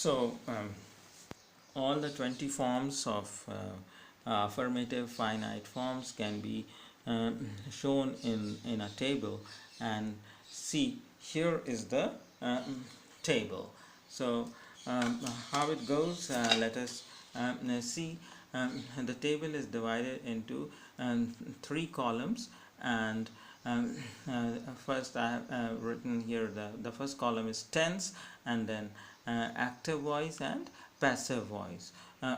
So all the 20 forms of affirmative finite forms can be shown in a table, and see, here is the table. So how it goes, let us see. The table is divided into 3 columns, and first I have written here the first column is tense, and then active voice and passive voice. Uh,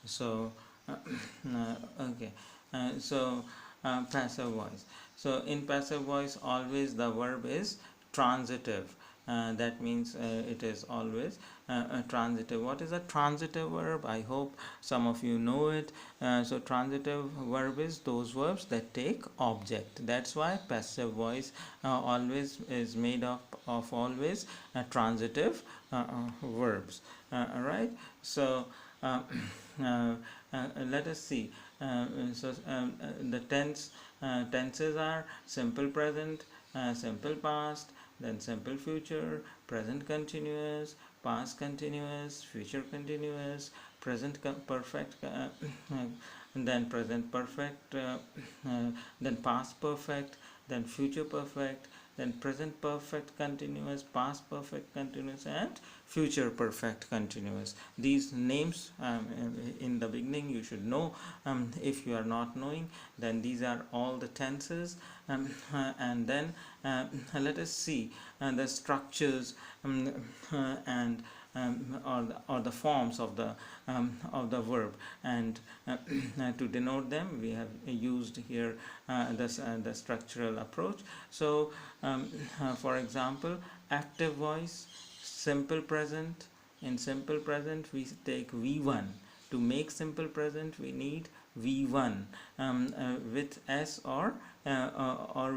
so okay, passive voice. So in passive voice, always the verb is transitive. That means it is always transitive. What is a transitive verb? I hope some of you know it. So transitive verb is those verbs that take object. That's why passive voice always is made of always transitive verbs. Alright, so let us see. The tenses are simple present, simple past, then simple future, present continuous, past continuous, future continuous, present perfect, and then present perfect, then past perfect, then future perfect, then present perfect continuous, past perfect continuous, and future perfect continuous. These names in the beginning you should know. If you are not knowing, then these are all the tenses. And then let us see the structures and or the forms of the verb, and to denote them we have used here the structural approach. So for example, active voice, simple present. In simple present we take V1. To make simple present we need V1 with S or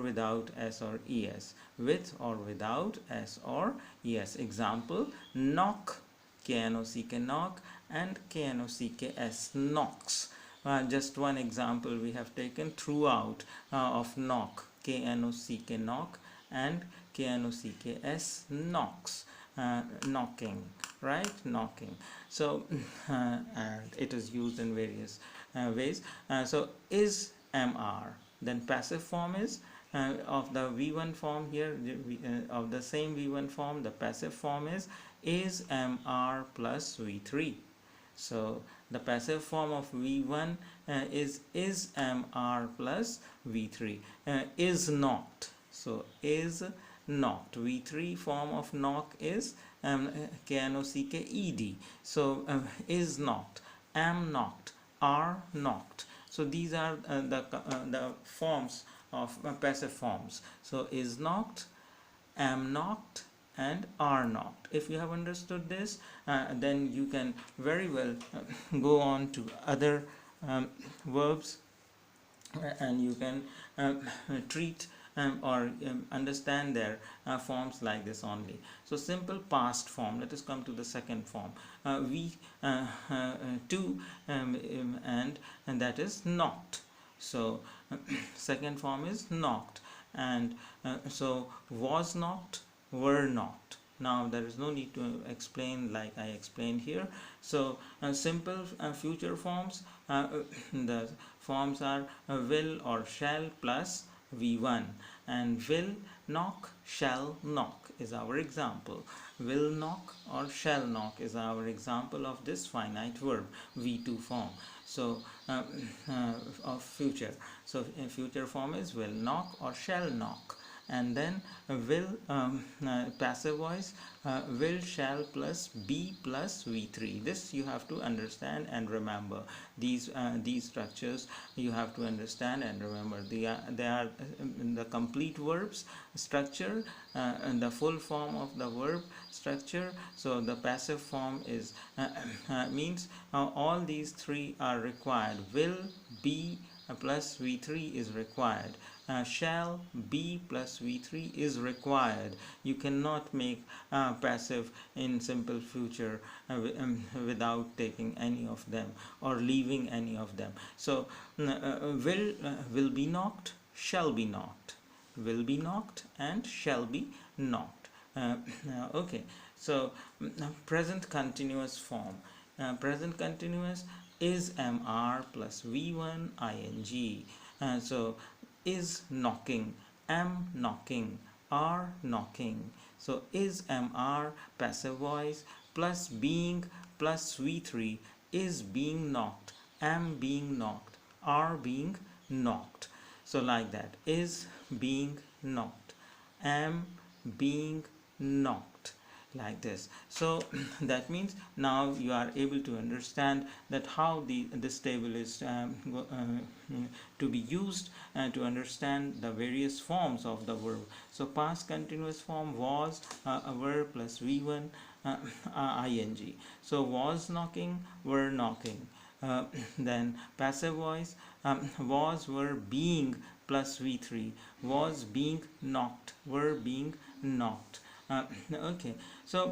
without S or ES, with or without S or ES. Example, knock, K-N-O-C-K, knock, and K-N-O-C-K-S, knocks. Just one example we have taken throughout of knock, K-N-O-C-K, knock, and K-N-O-C-K-S, knocks. Knocking, right? Knocking. So and it is used in various ways. So is MR, then passive form is of the V1 form here, of the same V1 form, the passive form is MR plus V3. So the passive form of V1 is MR plus V3. Is not. So is knocked. V3 form of knock is K-N-O-C-K-E-D. So is knocked, am knocked, are knocked. So these are the forms of passive forms. So is knocked, am knocked, and are knocked. If you have understood this, then you can very well go on to other verbs, and you can treat or understand their forms like this only. So simple past form, let us come to the second form, we to and that is knocked. So second form is knocked, and so was knocked, were knocked. Now there is no need to explain like I explained here. So simple future forms, the forms are will or shall plus V1, and will knock, shall knock is our example. Will knock or shall knock is our example of this finite verb V2 form. So of future. So in future form is will knock or shall knock, and then will passive voice, will, shall plus be plus V3. This you have to understand and remember. These structures you have to understand and remember. They are the complete verbs structure and the full form of the verb structure. So the passive form is means all these three are required. Will, be plus V3 is required. Shall, be plus V3 is required. You cannot make passive in simple future without taking any of them or leaving any of them. So will be knocked, shall be knocked, will be knocked, and shall be knocked. Okay, so present continuous form. Present continuous is mr plus v1 ing. So is knocking, am knocking, are knocking. So is mr passive voice plus being plus v3 is being knocked, am being knocked, are being knocked. So like that, is being knocked, am being knocked, like this. So that means now you are able to understand that how this table is to be used to understand the various forms of the verb. So past continuous form was a verb plus v1 ing. So was knocking, were knocking. Then passive voice was, were, being plus v3 was being knocked, were being knocked. Okay, so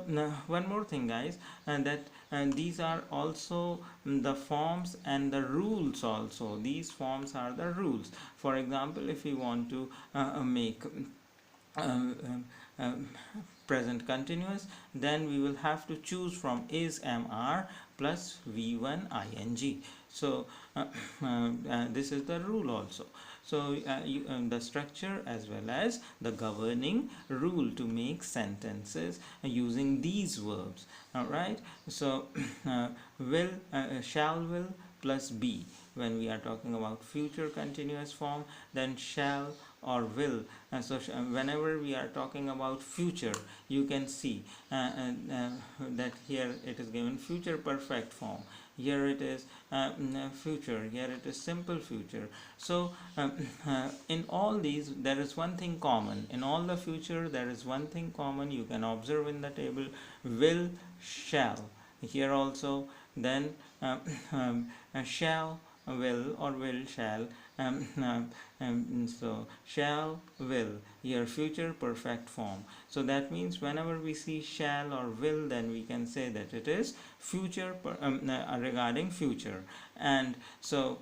one more thing, guys, that these are also the forms and the rules also. These forms are the rules. For example, if we want to make um, um, um, present continuous, then we will have to choose from is mr plus v1 ing. So this is the rule also. So the structure as well as the governing rule to make sentences using these verbs. All right, so will, shall, will plus be. When we are talking about future continuous form, then shall or will. So whenever we are talking about future, you can see that here it is given future perfect form, here it is future, here it is simple future. So in all these there is one thing common, in all the future there is one thing common you can observe in the table: will, shall. Here also, then shall, will, or will, shall. So shall, will, here future perfect form. So that means whenever we see shall or will, then we can say that it is future regarding future. And so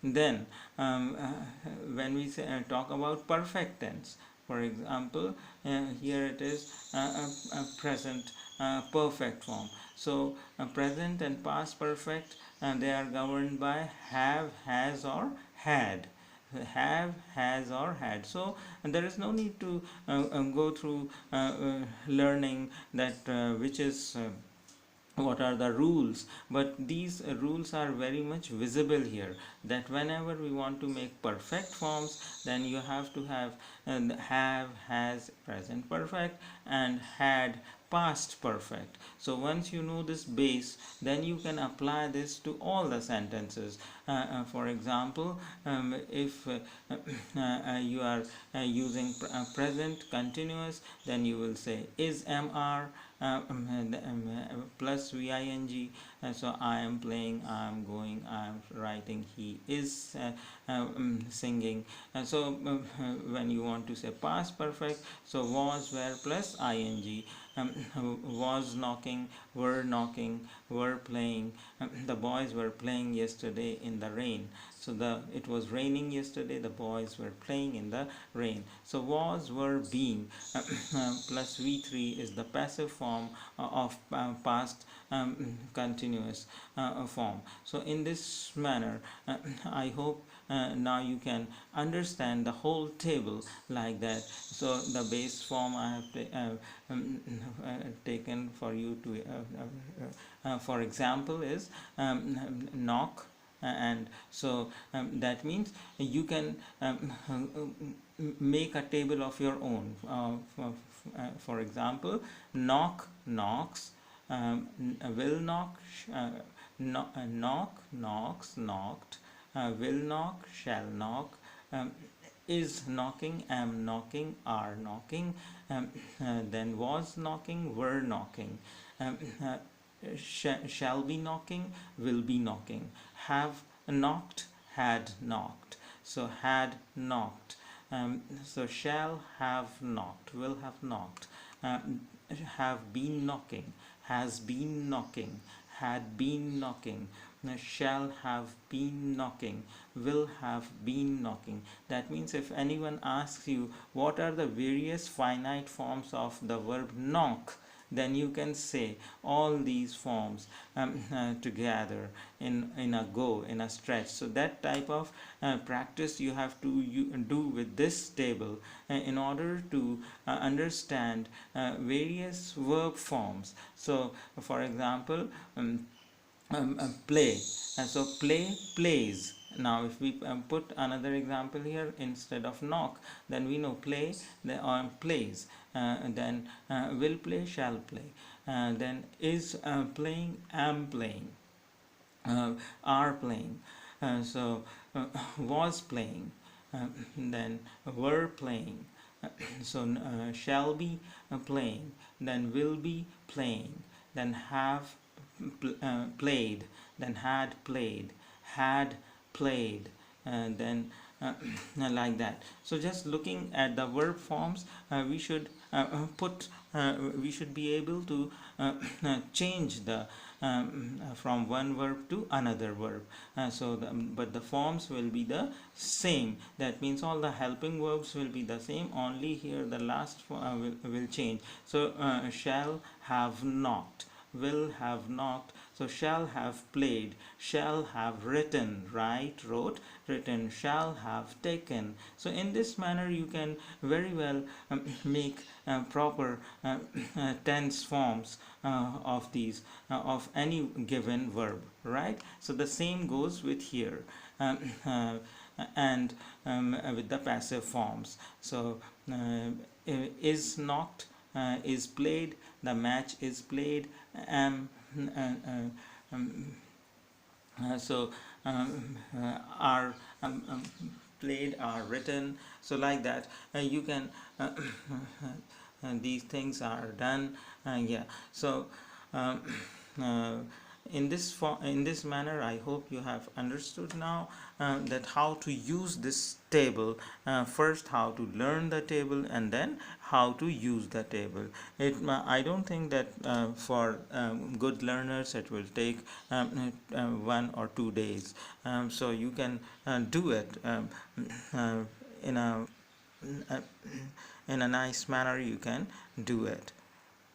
then when we say, talk about perfect tense, for example, here it is a present perfect form. So present and past perfect, they are governed by have, has, or had. Have, has, or had. So there is no need to go through learning that which is what are the rules, but these rules are very much visible here, that whenever we want to make perfect forms, then you have to have have, has present perfect, and had past perfect. So once you know this base, then you can apply this to all the sentences. For example, if you are using present continuous, then you will say is mr plus ving. So I am playing, I am going, I am writing, he is singing. So when you want to say past perfect, so was, were plus ing. Was knocking, were playing. The boys were playing yesterday in the rain. So it was raining yesterday, the boys were playing in the rain. So was, were, being plus v3 is the passive form of past continuous form. So in this manner, I hope now you can understand the whole table like that. So the base form I have taken for you to for example is knock. And so that means you can make a table of your own. For example, knock, knocks, will knock, knock, knocks, knocked, will knock, shall knock, is knocking, am knocking, are knocking, then was knocking, were knocking, shall be knocking, will be knocking, have knocked, had knocked. So had knocked. So shall have knocked, will have knocked, have been knocking, has been knocking, had been knocking, shall have been knocking, will have been knocking. That means if anyone asks you what are the various finite forms of the verb knock, then you can say all these forms together in a go, in a stretch. So that type of practice you have to do with this table in order to understand various verb forms. So for example, play, so play, plays. Now if we put another example here, instead of knock, then we know play, the plays, then will play, shall play, then is playing, am playing, are playing, so was playing, then were playing, so shall be playing, then will be playing, then have played, then had played, and then like that. So just looking at the verb forms, we should be able to change the from one verb to another verb. But the forms will be the same. That means all the helping verbs will be the same. Only here the last will change. So shall have knocked, will have knocked, so shall have played, shall have written, write, wrote, written, shall have taken. So in this manner you can very well make proper tense forms of these of any given verb, right? So the same goes with here, and with the passive forms. So is knocked, is played, the match is played, so are played, are written. So like that you can these things are done. Yeah, so um, uh, in this manner I hope you have understood now that how to use this table. First how to learn the table, and then how to use the table. I don't think that for good learners it will take 1 or 2 days. So you can do it uh, in a uh, in a nice manner. You can do it.